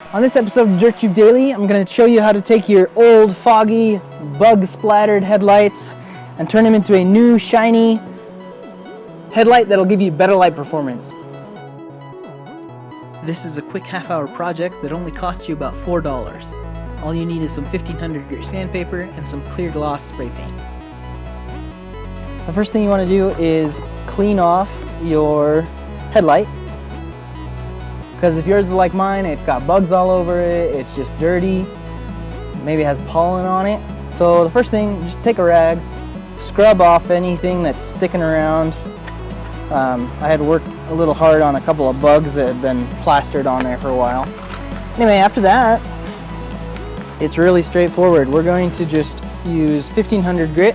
On this episode of Dirt Tube Daily, I'm going to show you how to take your old, foggy, bug-splattered headlights and turn them into a new, shiny headlight that'll give you better light performance. This is a quick half-hour project that only costs you about $4. All you need is some 1500 grit sandpaper and some clear gloss spray paint. The first thing you want to do is clean off your headlight. Because if yours is like mine, it's got bugs all over it, it's just dirty, maybe it has pollen on it. So the first thing, just take a rag, scrub off anything that's sticking around. I had worked a little hard on a couple of bugs that had been plastered on there for a while. Anyway, after that, it's really straightforward. We're going to just use 1500 grit.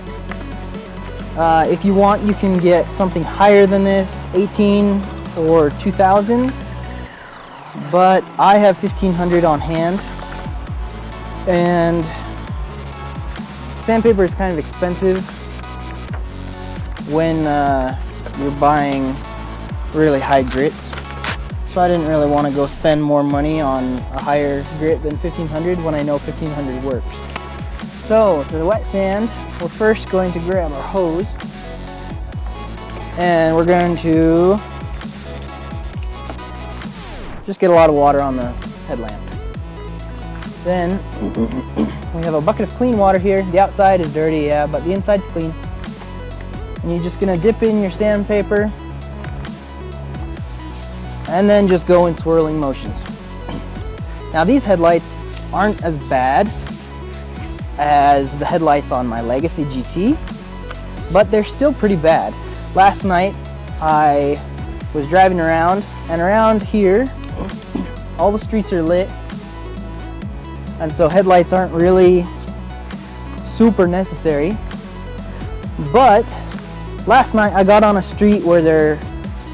If you want, you can get something higher than this, 18 or 2000. But I have 1500 on hand, and sandpaper is kind of expensive when you're buying really high grits, so I didn't really want to go spend more money on a higher grit than 1500 when I know 1500 works. So for the wet sand, we're first going to grab our hose and we're going to just get a lot of water on the headlamp. Then we have a bucket of clean water here. The outside is dirty, yeah, but the inside's clean. And you're just gonna dip in your sandpaper and then just go in swirling motions. Now these headlights aren't as bad as the headlights on my Legacy GT, but they're still pretty bad. Last night I was driving around, and around here all the streets are lit, and so headlights aren't really super necessary. But last night I got on a street where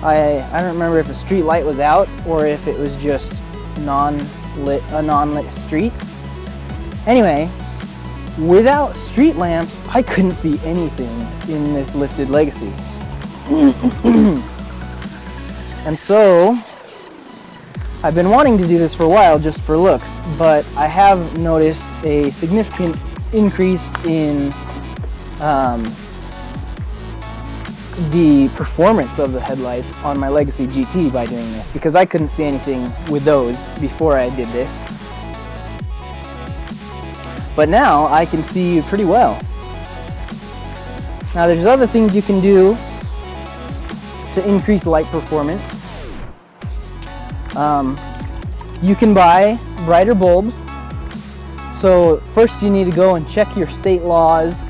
I don't remember if a street light was out or if it was just a non-lit street. Anyway, without street lamps I couldn't see anything in this lifted Legacy. And so I've been wanting to do this for a while just for looks, but I have noticed a significant increase in the performance of the headlights on my Legacy GT by doing this, because I couldn't see anything with those before I did this. But now I can see pretty well. Now there's other things you can do to increase light performance. You can buy brighter bulbs. So first you need to go and check your state laws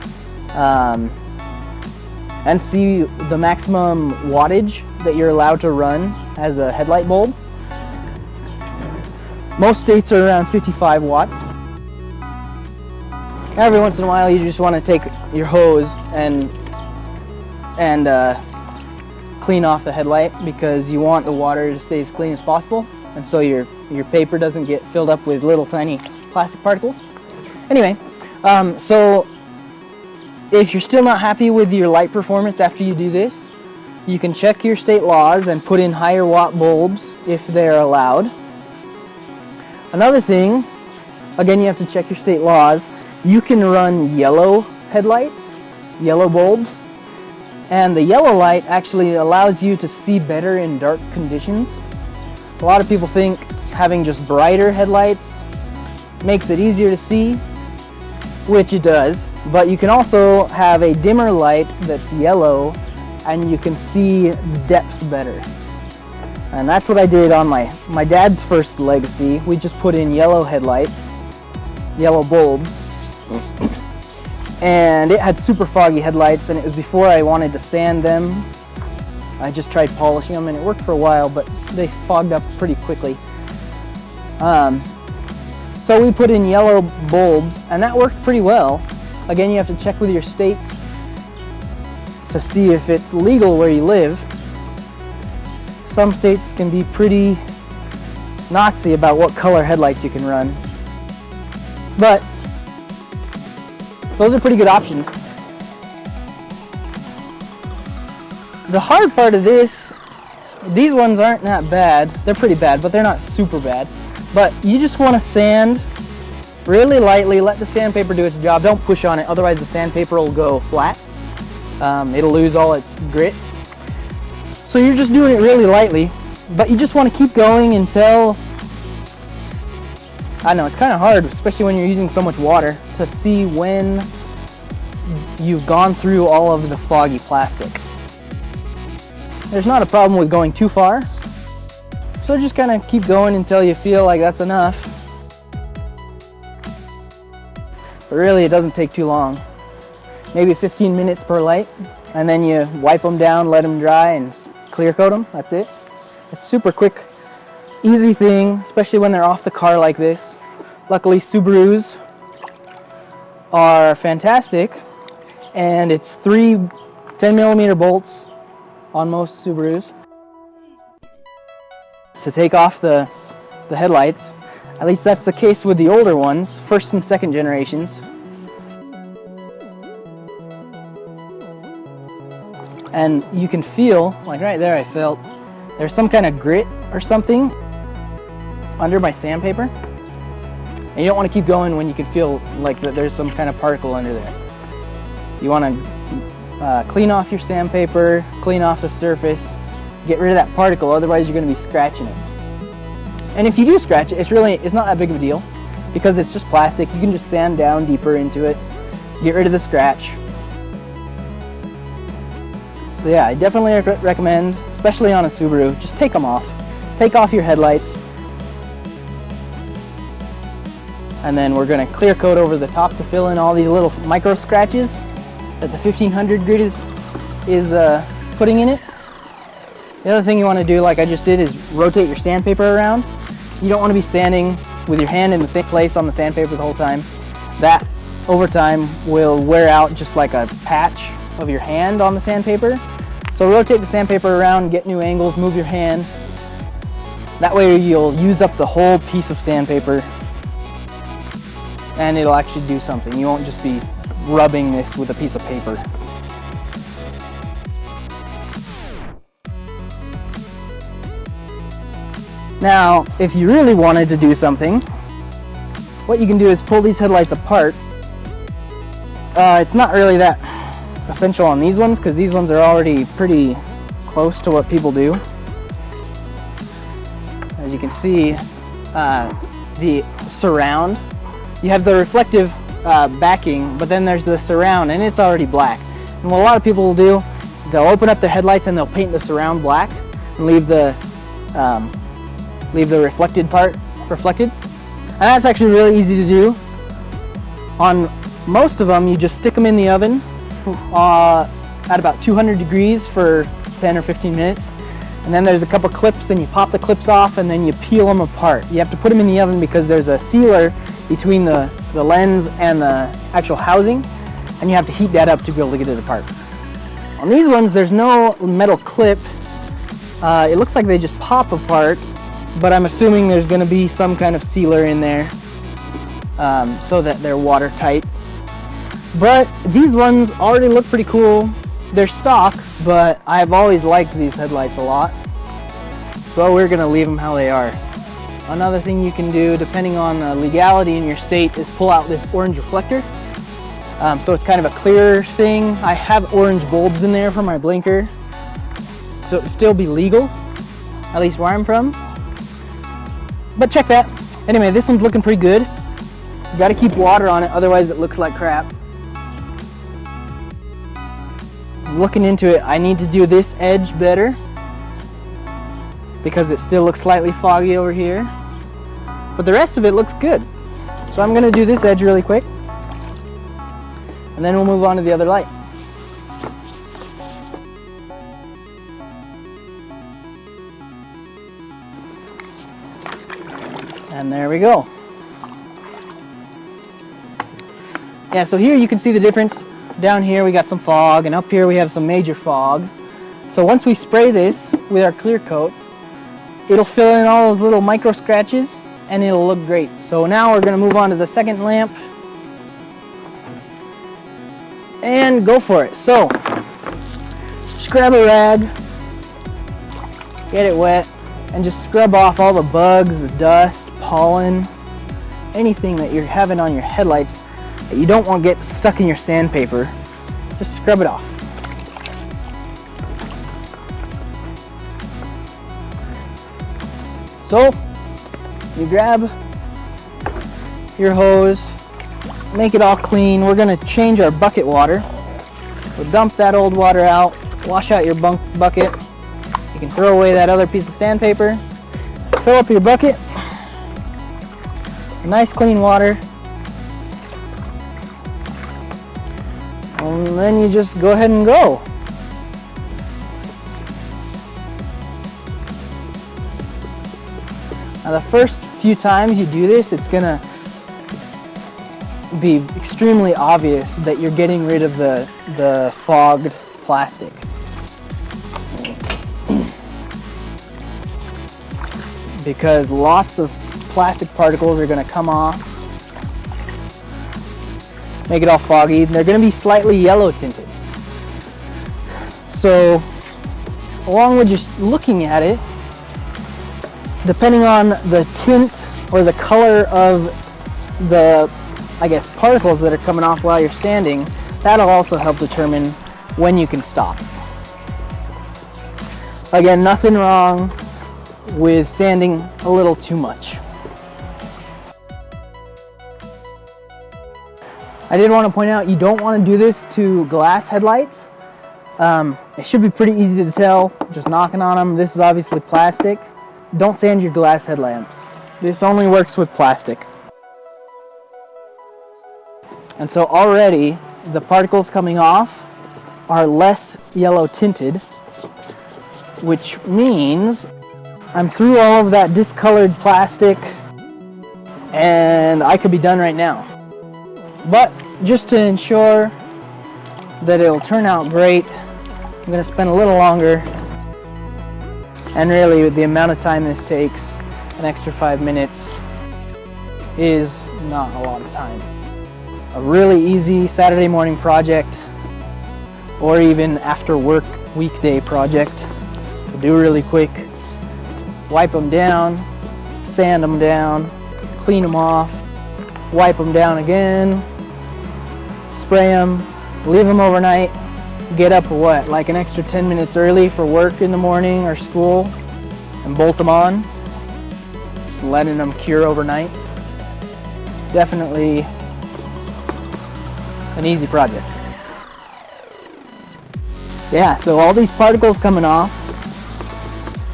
and see the maximum wattage that you're allowed to run as a headlight bulb. Most states are around 55 watts. Every once in a while you just want to take your hose and clean off the headlight, because you want the water to stay as clean as possible, and so your paper doesn't get filled up with little tiny plastic particles. Anyway, so if you're still not happy with your light performance after you do this, you can check your state laws and put in higher watt bulbs if they're allowed. Another thing, again, you have to check your state laws. You can run yellow headlights, yellow bulbs, and the yellow light actually allows you to see better in dark conditions. A lot of people think having just brighter headlights makes it easier to see, which it does, but you can also have a dimmer light that's yellow and you can see depth better. And that's what I did on my dad's first Legacy. We just put in yellow headlights, yellow bulbs, and it had super foggy headlights, and it was before I wanted to sand them. I just tried polishing them and it worked for a while, but they fogged up pretty quickly. So we put in yellow bulbs and that worked pretty well. Again, you have to check with your state to see if it's legal where you live. Some states can be pretty Nazi about what color headlights you can run, but those are pretty good options. The hard part of this, these ones aren't that bad. They're pretty bad, but they're not super bad. But you just want to sand really lightly, let the sandpaper do its job. Don't push on it, otherwise the sandpaper will go flat. It'll lose all its grit. So you're just doing it really lightly, but you just want to keep going until, I know it's kind of hard, especially when you're using so much water, to see when you've gone through all of the foggy plastic. There's not a problem with going too far, so just kind of keep going until you feel like that's enough. But really, it doesn't take too long. Maybe 15 minutes per light, and then you wipe them down, let them dry, and clear coat them. That's it. It's super quick, easy thing, especially when they're off the car like this. Luckily, Subarus are fantastic, and it's 3 10mm bolts on most Subarus to take off the headlights. At least that's the case with the older ones, first and second generations. And you can feel, like right there I felt, there's some kind of grit or something under my sandpaper. And you don't want to keep going when you can feel like that there's some kind of particle under there. You want to clean off your sandpaper, clean off the surface, get rid of that particle, otherwise you're going to be scratching it. And if you do scratch it, it's not that big of a deal because it's just plastic. You can just sand down deeper into it, get rid of the scratch. So yeah, I definitely recommend, especially on a Subaru, just take them off. Take off your headlights. And then we're going to clear coat over the top to fill in all these little micro scratches that the 1500 grit is putting in it. The other thing you want to do, like I just did, is rotate your sandpaper around. You don't want to be sanding with your hand in the same place on the sandpaper the whole time. That, over time, will wear out just like a patch of your hand on the sandpaper. So rotate the sandpaper around, get new angles, move your hand. That way you'll use up the whole piece of sandpaper and it'll actually do something. You won't just be rubbing this with a piece of paper. Now, if you really wanted to do something, what you can do is pull these headlights apart. It's not really that essential on these ones because these ones are already pretty close to what people do. As you can see, the surround, you have the reflective backing, but then there's the surround and it's already black. And what a lot of people will do, they'll open up their headlights and they'll paint the surround black and leave the reflected part reflected. And that's actually really easy to do. On most of them, you just stick them in the oven at about 200 degrees for 10 or 15 minutes. And then there's a couple clips and you pop the clips off and then you peel them apart. You have to put them in the oven because there's a sealer between the lens and the actual housing, and you have to heat that up to be able to get it apart. On these ones, there's no metal clip. It looks like they just pop apart, but I'm assuming there's going to be some kind of sealer in there so that they're watertight. But these ones already look pretty cool. They're stock, but I've always liked these headlights a lot. So we're going to leave them how they are. Another thing you can do, depending on the legality in your state, is pull out this orange reflector. So it's kind of a clear thing. I have orange bulbs in there for my blinker, so it would still be legal, at least where I'm from. But check that. Anyway, this one's looking pretty good. You got to keep water on it, otherwise it looks like crap. Looking into it, I need to do this edge better because it still looks slightly foggy over here, but the rest of it looks good. So I'm going to do this edge really quick and then we'll move on to the other light. And there we go. Yeah, so here you can see the difference. Down here we got some fog, and up here we have some major fog. So once we spray this with our clear coat, it'll fill in all those little micro scratches and it'll look great. So now we're going to move on to the second lamp and go for it. So just grab a rag, get it wet, and just scrub off all the bugs, the dust, pollen, anything that you're having on your headlights that you don't want to get stuck in your sandpaper. Just scrub it off. So you grab your hose, make it all clean. We're gonna change our bucket water. We'll dump that old water out, wash out your bucket. You can throw away that other piece of sandpaper. Fill up your bucket. Nice clean water. And then you just go ahead and go. Now the first few times you do this, it's gonna be extremely obvious that you're getting rid of the fogged plastic. Because lots of plastic particles are gonna come off, make it all foggy. They're gonna be slightly yellow tinted. So along with just looking at it, depending on the tint or the color of the, I guess, particles that are coming off while you're sanding, that'll also help determine when you can stop. Again, nothing wrong with sanding a little too much. I did want to point out, you don't want to do this to glass headlights. It should be pretty easy to tell just knocking on them. This is obviously plastic. Don't sand your glass headlamps. This only works with plastic. And so already the particles coming off are less yellow tinted, which means I'm through all of that discolored plastic and I could be done right now. But just to ensure that it'll turn out great, I'm going to spend a little longer. And really, the amount of time this takes, an extra 5 minutes, is not a lot of time. A really easy Saturday morning project, or even after work weekday project. Do really quick. Wipe them down, sand them down, clean them off, wipe them down again, spray them, leave them overnight. Get up like an extra 10 minutes early for work in the morning or school and bolt them on, letting them cure overnight. Definitely an easy project. Yeah, so all these particles coming off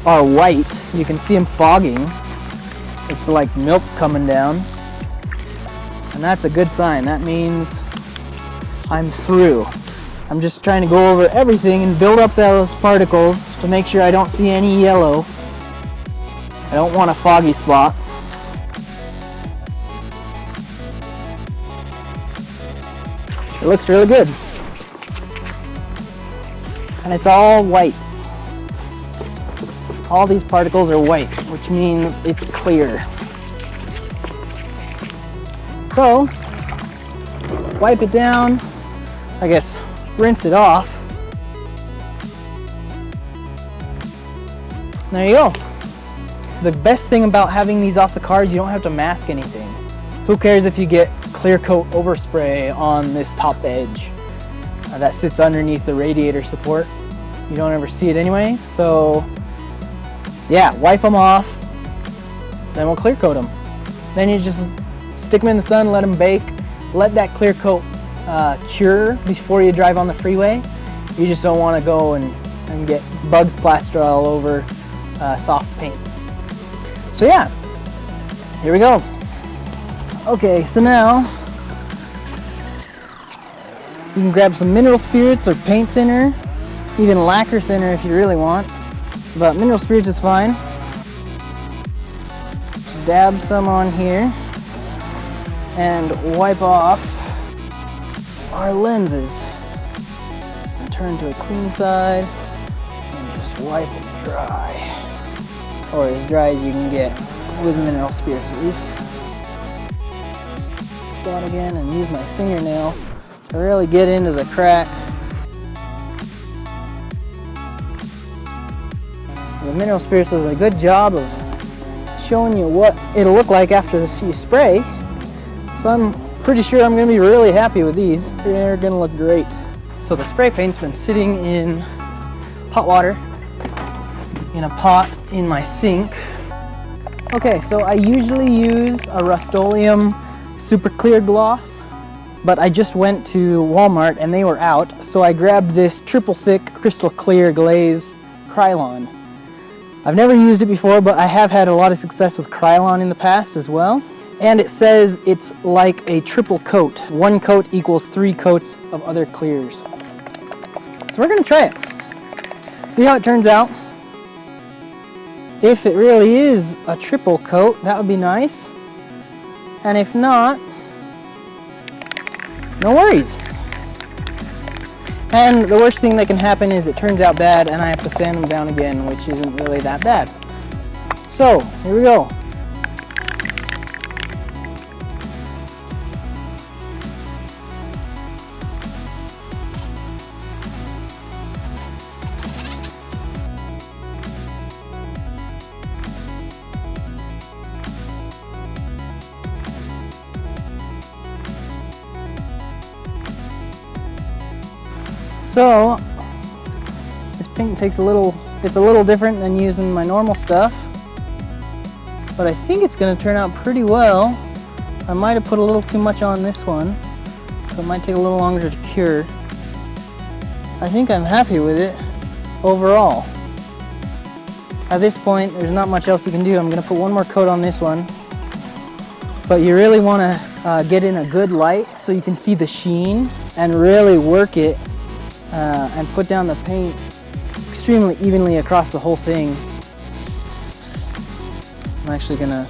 are white. You can see them fogging. It's like milk coming down, and that's a good sign. That means I'm through. I'm just trying to go over everything and build up those particles to make sure I don't see any yellow. I don't want a foggy spot. It looks really good. And it's all white. All these particles are white, which means it's clear. So, wipe it down. I guess rinse it off. There you go. The best thing about having these off the car is you don't have to mask anything. Who cares if you get clear coat overspray on this top edge that sits underneath the radiator support? You don't ever see it anyway. So yeah, wipe them off, then we'll clear coat them. Then you just stick them in the sun, let them bake, let that clear coat cure before you drive on the freeway. You just don't want to go and get bugs plastered all over soft paint. So yeah, here we go. Okay, so now you can grab some mineral spirits or paint thinner, even lacquer thinner if you really want, but mineral spirits is fine. Just dab some on here and wipe off our lenses. And turn to a clean side and just wipe it dry. Or as dry as you can get with mineral spirits at least. Spot again and use my fingernail to really get into the crack. The Mineral Spirits does a good job of showing you what it'll look like after you spray. So I'm pretty sure I'm going to be really happy with these. They're going to look great. So the spray paint's been sitting in hot water in a pot in my sink. Okay, so I usually use a Rust-Oleum Super Clear Gloss, but I just went to Walmart and they were out, so I grabbed this triple thick crystal clear glaze Krylon. I've never used it before, but I have had a lot of success with Krylon in the past as well. And it says it's like a triple coat. One coat equals 3 coats of other clears. So we're gonna try it. See how it turns out. If it really is a triple coat, that would be nice. And if not, no worries. And the worst thing that can happen is it turns out bad and I have to sand them down again, which isn't really that bad. So, here we go. So, this paint takes it's a little different than using my normal stuff, but I think it's going to turn out pretty well. I might have put a little too much on this one, so it might take a little longer to cure. I think I'm happy with it overall. At this point, there's not much else you can do. I'm going to put one more coat on this one, but you really want to get in a good light so you can see the sheen and really work it. And put down the paint extremely evenly across the whole thing. I'm actually gonna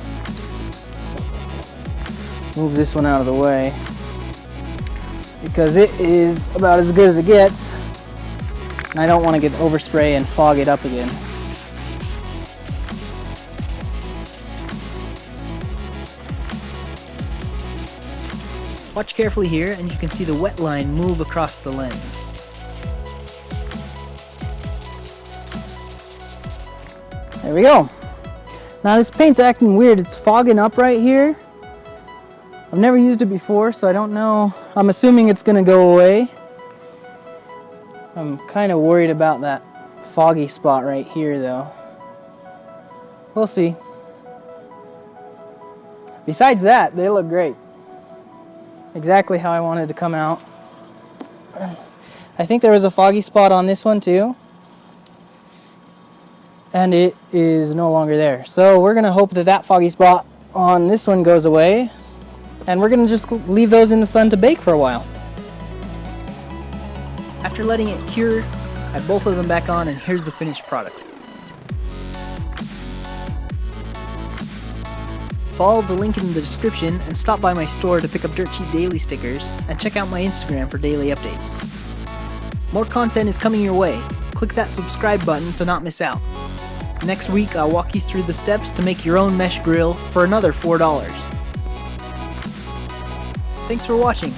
move this one out of the way because it is about as good as it gets, and I don't want to get overspray and fog it up again. Watch carefully here and you can see the wet line move across the lens. There we go. Now this paint's acting weird. It's fogging up right here. I've never used it before, so I don't know. I'm assuming it's gonna go away. I'm kind of worried about that foggy spot right here though. We'll see. Besides that, they look great. Exactly how I wanted to come out. I think there was a foggy spot on this one too. And it is no longer there. So we're gonna hope that that foggy spot on this one goes away, and we're gonna just leave those in the sun to bake for a while. After letting it cure, I bolted them back on, and here's the finished product. Follow the link in the description and stop by my store to pick up Dirt Cheap Daily stickers, and check out my Instagram for daily updates. More content is coming your way. Click that subscribe button to not miss out. Next week, I'll walk you through the steps to make your own mesh grill for another $4. Thanks for watching.